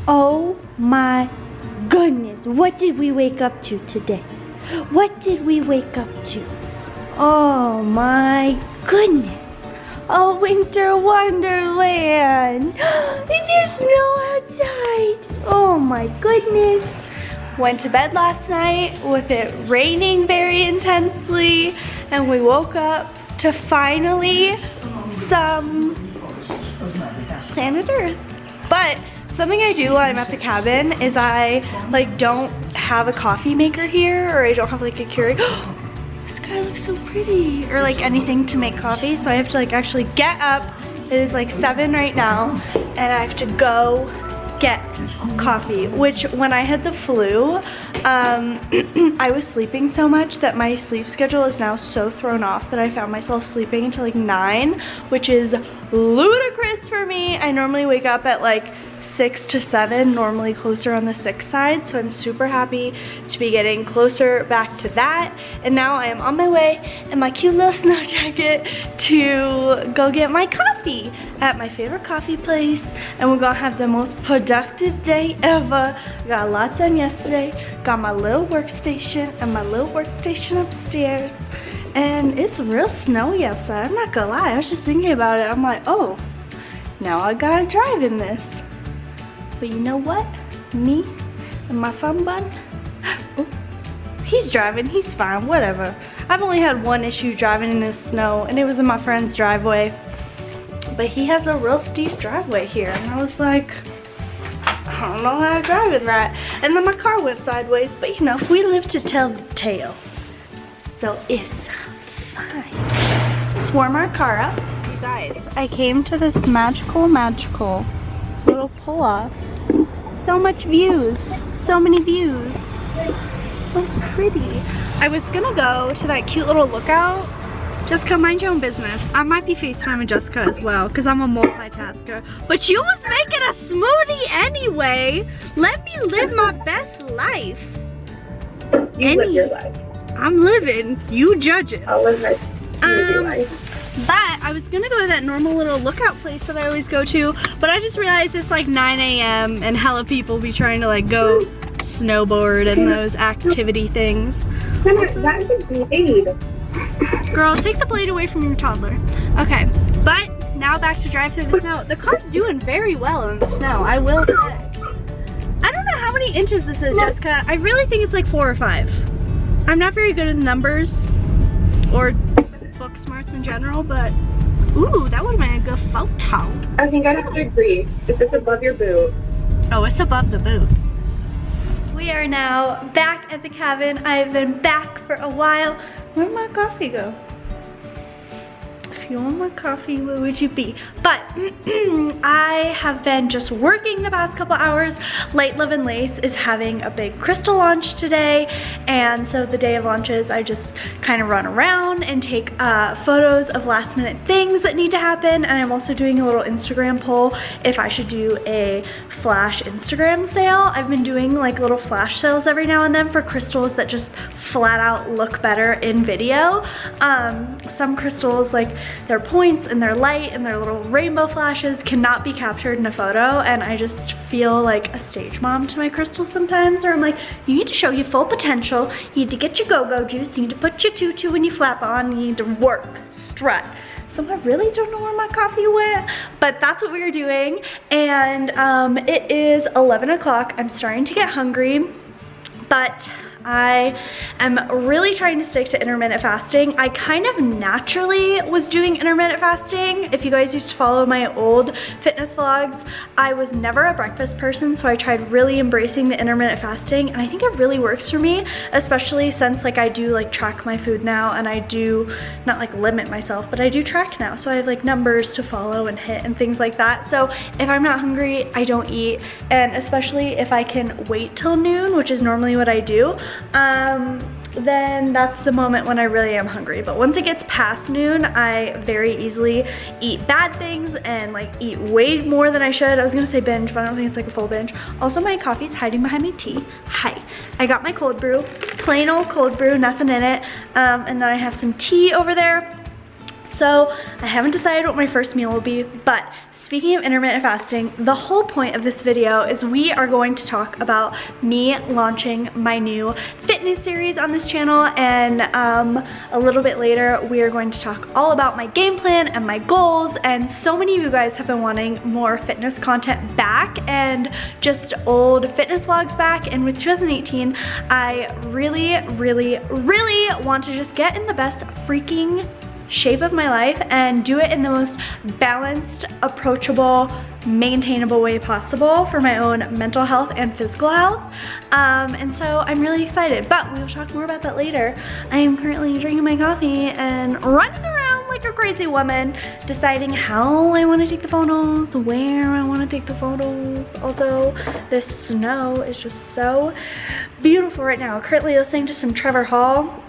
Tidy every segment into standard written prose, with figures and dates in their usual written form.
Oh my goodness, what did we wake up to today? What did we wake up to? Oh my goodness, a winter wonderland. Is there snow outside? Oh my goodness. Went to bed last night with it raining very intensely, and we woke up to finally some planet Earth. But something I do while I'm at the cabin is I don't have a coffee maker here, or I don't have like a Keurig. This guy looks so pretty, or like anything to make coffee. So I have to like actually get up. It is like 7 right now, and I have to go get coffee, which when I had the flu, I was sleeping so much that my sleep schedule is now so thrown off that I found myself sleeping until like 9, which is ludicrous for me. I normally wake up at like 6 to 7, normally closer on the 6 side, so I'm super happy to be getting closer back to that. And now I am on my way in my cute little snow jacket to go get my coffee at my favorite coffee place, and we're gonna have the most productive day ever. I got a lot done yesterday, got my little workstation and my little workstation upstairs, and it's real snowy outside. I'm not gonna lie, I was just thinking about it. I'm like, oh, now I gotta drive in this. But you know what? Me and my fun bun, oh, he's driving, he's fine, whatever. I've only had one issue driving in the snow, and it was in my friend's driveway. But he has a real steep driveway here, and I was like, I don't know how to drive in that. And then my car went sideways, but you know, we live to tell the tale. So it's fine. Let's warm our car up. You guys, I came to this magical little pull-off. So much views, so many views, so pretty. I was gonna go to that cute little lookout. Jessica, mind your own business. I might be FaceTiming Jessica as well, because I'm a multitasker. But you was making a smoothie anyway. Let me live my best life. You live your life. I'm living, you judge it. I'll live my smoothie life. But I was gonna go to that normal little lookout place that I always go to, but I just realized it's like 9 a.m. and hella people be trying to like go snowboard and those activity things. Also, That is a blade. girl, take the blade away from your toddler. Okay, but now back to drive through the snow. The car's doing very well in the snow, I will say. I don't know how many inches this is, Jessica. I really think it's like 4 or 5. I'm not very good at numbers or book smarts in general, but ooh, that would have been a good photo. I think I'd have to agree. Is this above your boot? Oh, it's above the boot. We are now back at the cabin. I've been back for a while. Where'd my coffee go? If you want my coffee, where would you be? But I have been just working the past couple hours. Light Love and Lace is having a big crystal launch today, and so the day of launches I just kind of run around and take photos of last minute things that need to happen, and I'm also doing a little Instagram poll if I should do a flash Instagram sale. I've been doing like little flash sales every now and then for crystals that just flat out look better in video. Some crystals, like their points and their light and their little rainbow flashes, cannot be captured in a photo, and I just feel like a stage mom to my crystals sometimes, or I'm like, you need to show your full potential, you need to get your go-go juice, you need to put your tutu when you flap on, you need to work, strut. So I really don't know where my coffee went, but that's what we were doing. And it is 11 o'clock. I'm starting to get hungry, but I am really trying to stick to intermittent fasting. I kind of naturally was doing intermittent fasting. If you guys used to follow my old fitness vlogs, I was never a breakfast person, so I tried really embracing the intermittent fasting, and I think it really works for me, especially since like I do like track my food now, and I do not like limit myself, but I do track now, so I have like numbers to follow and hit and things like that. So if I'm not hungry, I don't eat, and especially if I can wait till noon, which is normally what I do, then that's the moment when I really am hungry. But once it gets past noon, I very easily eat bad things and like eat way more than I should. I was gonna say binge, but I don't think it's like a full binge. Also, my coffee's hiding behind my tea. Hi. I got my cold brew, plain old cold brew, nothing in it. And then I have some tea over there. So I haven't decided what my first meal will be, but speaking of intermittent fasting, the whole point of this video is we are going to talk about me launching my new fitness series on this channel, and a little bit later we are going to talk all about my game plan and my goals. And so many of you guys have been wanting more fitness content back and just old fitness vlogs back, and with 2018 I really want to just get in the best freaking shape of my life and do it in the most balanced, approachable, maintainable way possible for my own mental health and physical health. And so I'm really excited, but we will talk more about that later. I am currently drinking my coffee and running around like a crazy woman, deciding how I want to take the photos, where I want to take the photos. Also, this snow is just so beautiful right now. Currently listening to some Trevor Hall.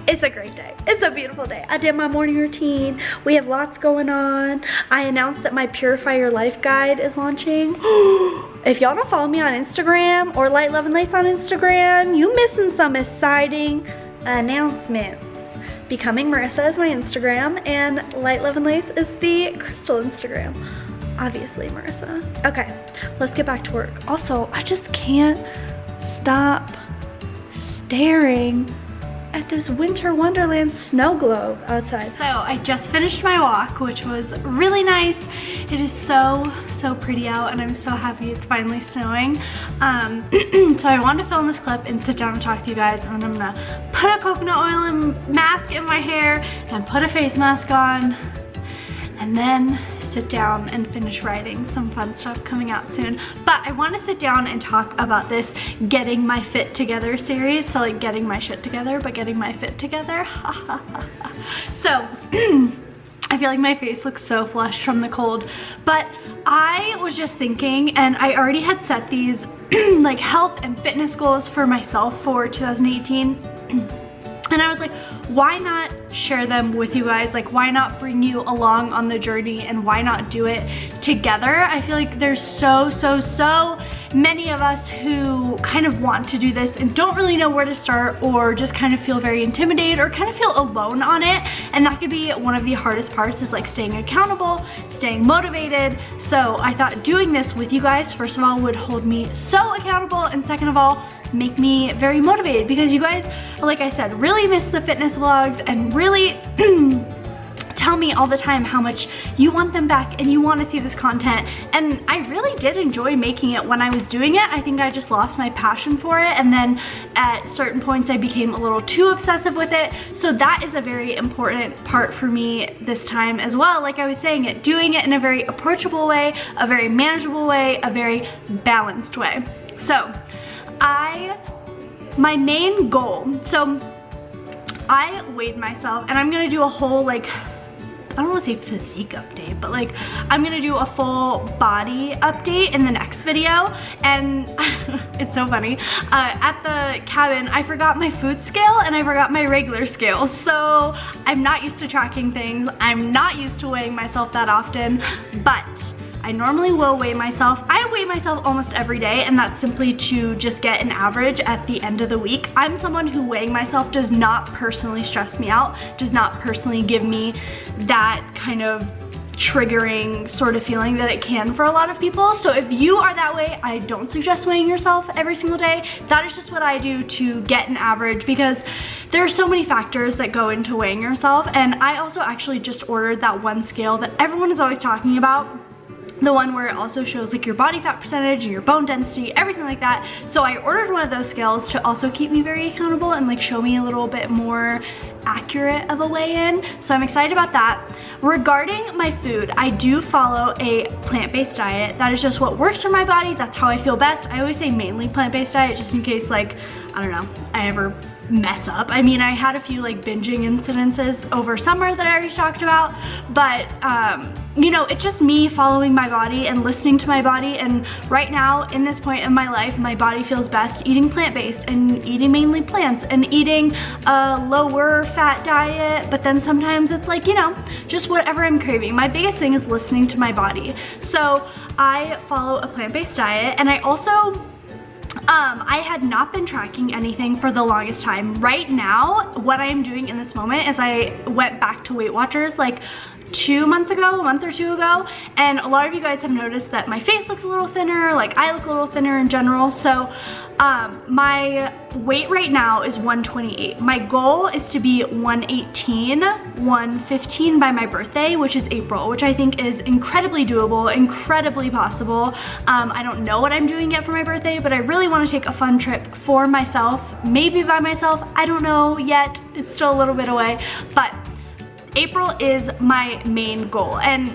It's a great day. It's a beautiful day. I did my morning routine. We have lots going on. I announced that my Purify Your Life guide is launching. If y'all don't follow me on Instagram or Light Love and Lace on Instagram, you missing some exciting announcements. Becoming Marissa is my Instagram, and Light Love and Lace is the Crystal Instagram. Obviously Marissa. Okay, let's get back to work. Also, I just can't stop staring at this winter wonderland snow globe outside. So I just finished my walk, which was really nice. It is so pretty out, and I'm so happy it's finally snowing. So I wanted to film this clip and sit down and talk to you guys, and I'm gonna put a coconut oil and mask in my hair and put a face mask on, and then sit down and finish writing some fun stuff coming out soon. But I want to sit down and talk about this getting my fit together series. So like getting my shit together, but getting my fit together. So I feel like my face looks so flushed from the cold, but I was just thinking, and I already had set these like health and fitness goals for myself for 2018. And I was like, why not share them with you guys? Like, why not bring you along on the journey, and why not do it together? I feel like there's so many of us who kind of want to do this and don't really know where to start, or just kind of feel very intimidated or kind of feel alone on it. And that could be one of the hardest parts, is like staying accountable, staying motivated. So I thought doing this with you guys, first of all, would hold me so accountable, and second of all, make me very motivated, because you guys, like I said, really miss the fitness vlogs and really tell me all the time how much you want them back and you want to see this content. And I really did enjoy making it when I was doing it. I think I just lost my passion for it, and then at certain points I became a little too obsessive with it. So that is a very important part for me this time as well. Like I was saying, doing it in a very approachable way, a very manageable way, a very balanced way. So my main goal, so I weighed myself, and I'm gonna do a whole, like, I don't want to say physique update, but like I'm gonna do a full body update in the next video. And it's so funny, at the cabin I forgot my food scale and I forgot my regular scale, so I'm not used to tracking things. I'm not used to weighing myself that often, but I normally will weigh myself. I weigh myself almost every day, and that's simply to just get an average at the end of the week. I'm someone who weighing myself does not personally stress me out, does not personally give me that kind of triggering sort of feeling that it can for a lot of people. So if you are that way, I don't suggest weighing yourself every single day. That is just what I do to get an average, because there are so many factors that go into weighing yourself. And I also actually just ordered that one scale that everyone is always talking about, the one where it also shows like your body fat percentage and your bone density, everything like that. So I ordered one of those scales to also keep me very accountable and like show me a little bit more accurate of a weigh-in. So I'm excited about that. Regarding my food, I do follow a plant-based diet. That is just what works for my body. That's how I feel best. I always say mainly plant-based diet, just in case, like, I don't know, I ever mess up. I mean, I had a few like binging incidences over summer that I already talked about, but you know, it's just me following my body and listening to my body. And right now, in this point in my life, my body feels best eating plant-based and eating mainly plants and eating a lower fat diet. But then sometimes it's like, you know, just whatever I'm craving. My biggest thing is listening to my body. So I follow a plant-based diet, and I also I had not been tracking anything for the longest time. Right now, what I am doing in this moment is I went back to Weight Watchers like 2 months ago, a month or two ago, and a lot of you guys have noticed that my face looks a little thinner, like I look a little thinner in general. So my weight right now is 128. My goal is to be 118, 115 by my birthday, which is April, which I think is incredibly doable, incredibly possible. I don't know what I'm doing yet for my birthday, but I really want to take a fun trip for myself, maybe by myself. I don't know yet, it's still a little bit away, but April is my main goal, and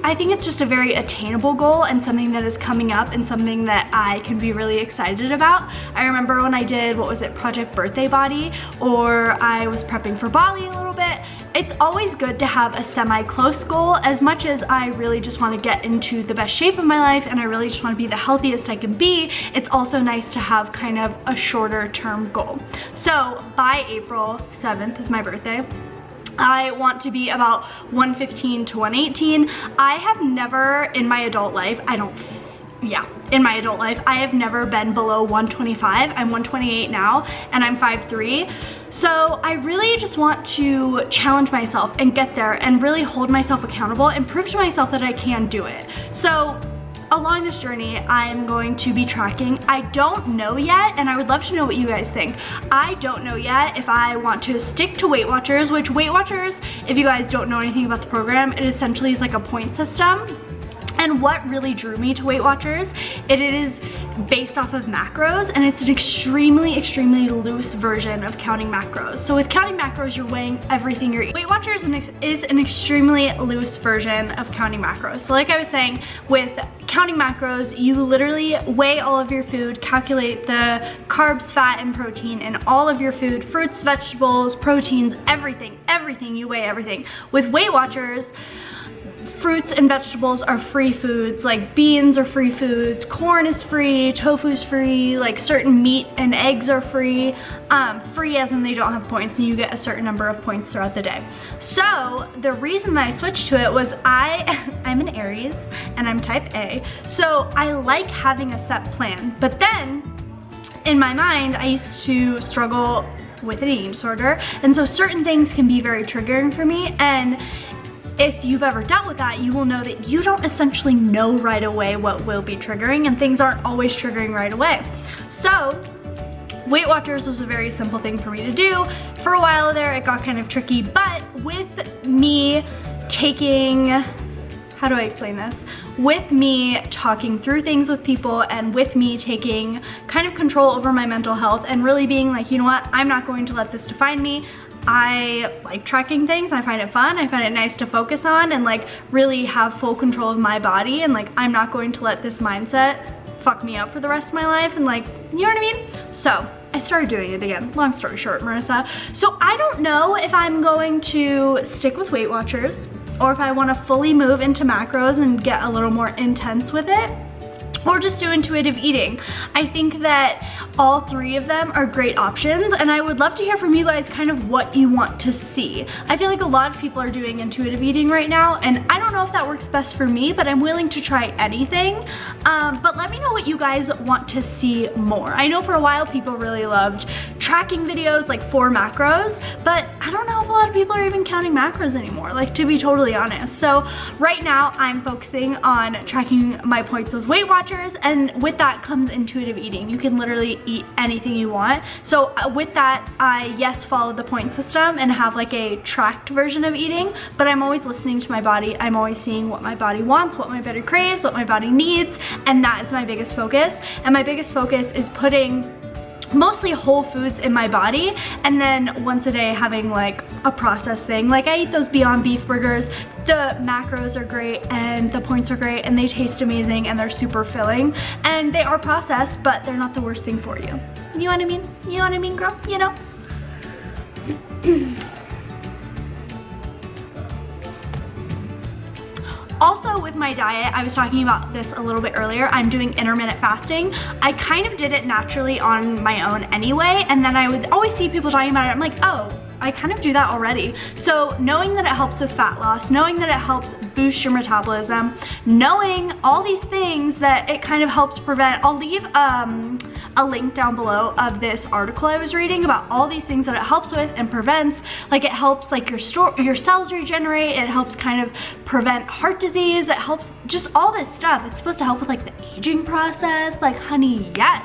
I think it's just a very attainable goal and something that is coming up and something that I can be really excited about. I remember when I did, what was it, Project Birthday Body, or I was prepping for Bali a little bit. It's always good to have a semi-close goal. As much as I really just want to get into the best shape of my life and I really just want to be the healthiest I can be, it's also nice to have kind of a shorter term goal. So by April 7th is my birthday. I want to be about 115 to 118. I have never in my adult life, in my adult life, I have never been below 125. I'm 128 now, and I'm 5'3". So I really just want to challenge myself and get there and really hold myself accountable and prove to myself that I can do it. So along this journey, I'm going to be tracking. I don't know yet, and I would love to know what you guys think. I don't know yet if I want to stick to Weight Watchers, which Weight Watchers, if you guys don't know anything about the program, it essentially is like a point system. And what really drew me to Weight Watchers, it is based off of macros, and it's an extremely, extremely loose version of counting macros. So with counting macros, you're weighing everything you're eating. Weight Watchers is an extremely loose version of counting macros. So like I was saying, with counting macros, you literally weigh all of your food, calculate the carbs, fat, and protein in all of your food, fruits, vegetables, proteins, everything, you weigh everything. With Weight Watchers, fruits and vegetables are free foods, like beans are free foods, corn is free, tofu's free, like certain meat and eggs are free. Free as in they don't have points, and you get a certain number of points throughout the day. So the reason that I switched to it was I'm an Aries and I'm type A, so I like having a set plan. But then in my mind, I used to struggle with an eating disorder, and so certain things can be very triggering for me. And if you've ever dealt with that, you will know that you don't essentially know right away what will be triggering, and things aren't always triggering right away. So Weight Watchers was a very simple thing for me to do. For a while there, it got kind of tricky, but with me taking, how do I explain this? With me talking through things with people, and with me taking kind of control over my mental health and really being like, you know what, I'm not going to let this define me. I like tracking things, I find it fun, I find it nice to focus on and like really have full control of my body, and like I'm not going to let this mindset fuck me up for the rest of my life, and like, you know what I mean? So I started doing it again. Long story short, Marissa. So I don't know if I'm going to stick with Weight Watchers or if I want to fully move into macros and get a little more intense with it, or just do intuitive eating. I think that all three of them are great options, and I would love to hear from you guys kind of what you want to see. I feel like a lot of people are doing intuitive eating right now, and I don't know if that works best for me, but I'm willing to try anything. But let me know what you guys want to see more. I know for a while people really loved tracking videos like 4 macros, but I don't know if a lot of people are even counting macros anymore, like, to be totally honest. So right now I'm focusing on tracking my points with Weight Watchers, and with that comes intuitive eating. You can literally eat anything you want. So with that, I follow the point system and have like a tracked version of eating, but I'm always listening to my body. I'm always seeing what my body wants, what my body craves, what my body needs, and that is my biggest focus. And my biggest focus is putting mostly whole foods in my body, and then once a day having like a processed thing. Like I eat those Beyond Beef burgers. The macros are great and the points are great and they taste amazing and they're super filling, and they are processed, but they're not the worst thing for you. You know what I mean? You know what I mean, girl? You know? Also with my diet, I was talking about this a little bit earlier, I'm doing intermittent fasting. I kind of did it naturally on my own anyway, and then I would always see people talking about it. I'm like, oh, I kind of do that already. So knowing that it helps with fat loss, knowing that it helps boost your metabolism, knowing all these things that it kind of helps prevent, I'll leave a link down below of this article I was reading about all these things that it helps with and prevents. Like it helps like your cells regenerate, it helps kind of prevent heart disease, it helps just all this stuff. It's supposed to help with like the aging process. Like honey, yes.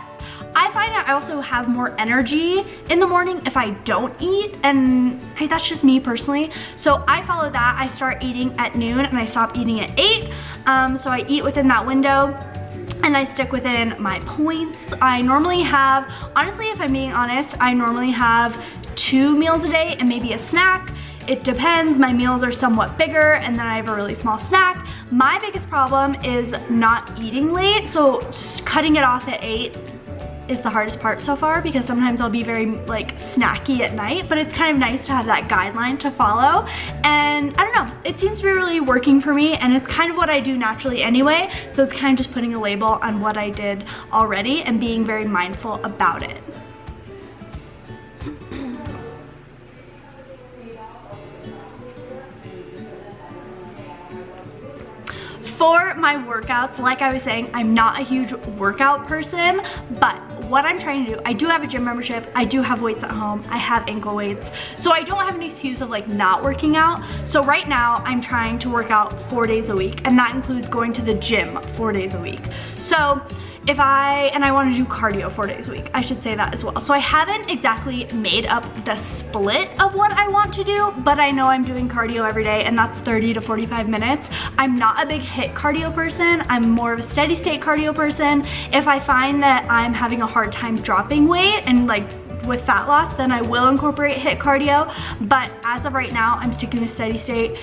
I find that I also have more energy in the morning if I don't eat, and hey, that's just me personally. So I follow that. I start eating at noon and I stop eating at 8. So I eat within that window and I stick within my points. I normally have, honestly, if I'm being honest, I normally have 2 meals a day and maybe a snack. It depends. My meals are somewhat bigger and then I have a really small snack. My biggest problem is not eating late, so cutting it off at 8 is the hardest part so far, because sometimes I'll be very like snacky at night, but it's kind of nice to have that guideline to follow. And I don't know, it seems to be really working for me, and it's kind of what I do naturally anyway, so it's kind of just putting a label on what I did already and being very mindful about it. For my workouts, like I was saying, I'm not a huge workout person, but what I'm trying to do, I do have a gym membership, I do have weights at home, I have ankle weights, so I don't have an excuse of like not working out. So right now I'm trying to work out 4 days a week, and that includes going to the gym 4 days a week. So if I want to do cardio 4 days a week, I should say that as well. So I haven't exactly made up the split of what I want to do, but I know I'm doing cardio every day, and that's 30 to 45 minutes. I'm not a big HIIT cardio person. I'm more of a steady state cardio person. If I find that I'm having a hard time dropping weight and like with fat loss, then I will incorporate HIIT cardio. But as of right now, I'm sticking to steady state,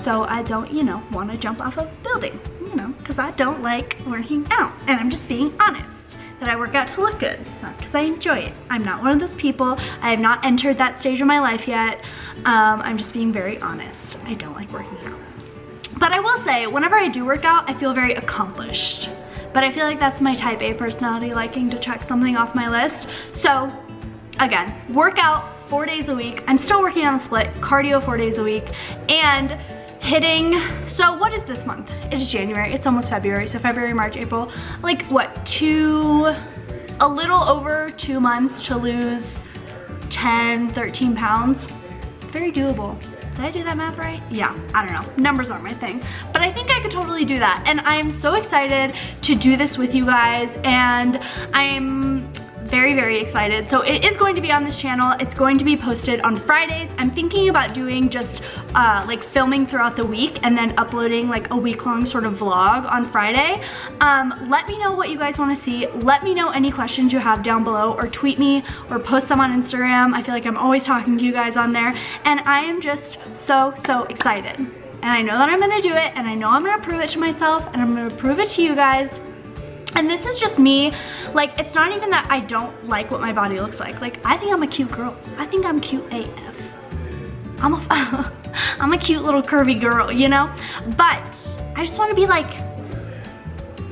so I don't, you know, want to jump off a building, you know, because I don't like working out. And I'm just being honest that I work out to look good, not because I enjoy it. I'm not one of those people. I have not entered that stage of my life yet. I'm just being very honest. I don't like working out. But I will say, whenever I do work out, I feel very accomplished. But I feel like that's my type A personality, liking to check something off my list. So again, workout 4 days a week. I'm still working on the split, cardio 4 days a week, and hitting, so what is this month? It's January, it's almost February, so February, March, April, like what, a little over 2 months to lose 10, 13 pounds. Very doable. Did I do that math right? Yeah, I don't know. Numbers aren't my thing. But I think I could totally do that. And I'm so excited to do this with you guys. And I'm very, very excited. So it is going to be on this channel. It's going to be posted on Fridays. I'm thinking about doing just like filming throughout the week and then uploading like a week-long sort of vlog on Friday. Let me know what you guys want to see. Let me know any questions you have down below, or tweet me or post them on Instagram. I feel like I'm always talking to you guys on there, and I am just so excited. And I know that I'm gonna do it, and I know I'm gonna prove it to myself, and I'm gonna prove it to you guys. And this is just me. Like, it's not even that I don't like what my body looks like. Like, I think I'm a cute girl. I think I'm cute AF. I'm a cute little curvy girl, you know? But I just want to be like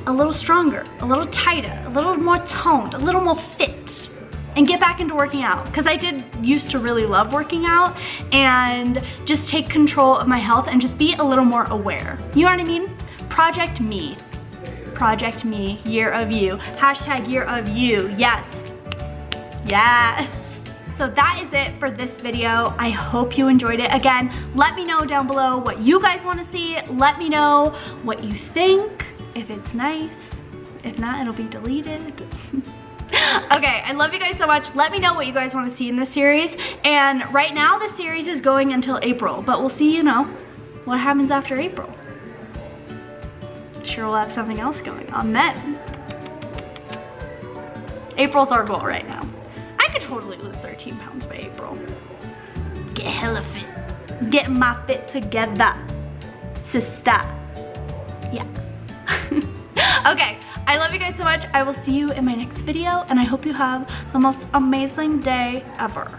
a little stronger, a little tighter, a little more toned, a little more fit, and get back into working out. Because I did used to really love working out, and just take control of my health and just be a little more aware. You know what I mean? Project me. Project me, year of you. Hashtag year of you, yes. Yes. So that is it for this video. I hope you enjoyed it. Again, let me know down below what you guys want to see. Let me know what you think, if it's nice. If not, it'll be deleted. Okay, I love you guys so much. Let me know what you guys want to see in this series. And right now, the series is going until April, but we'll see, you know, what happens after April. Sure, we'll have something else going on then. April's our goal right now. I could totally lose 13 pounds by April. Get hella fit. Get my fit together, sister. Yeah. Okay, I love you guys so much. I will see you in my next video, and I hope you have the most amazing day ever.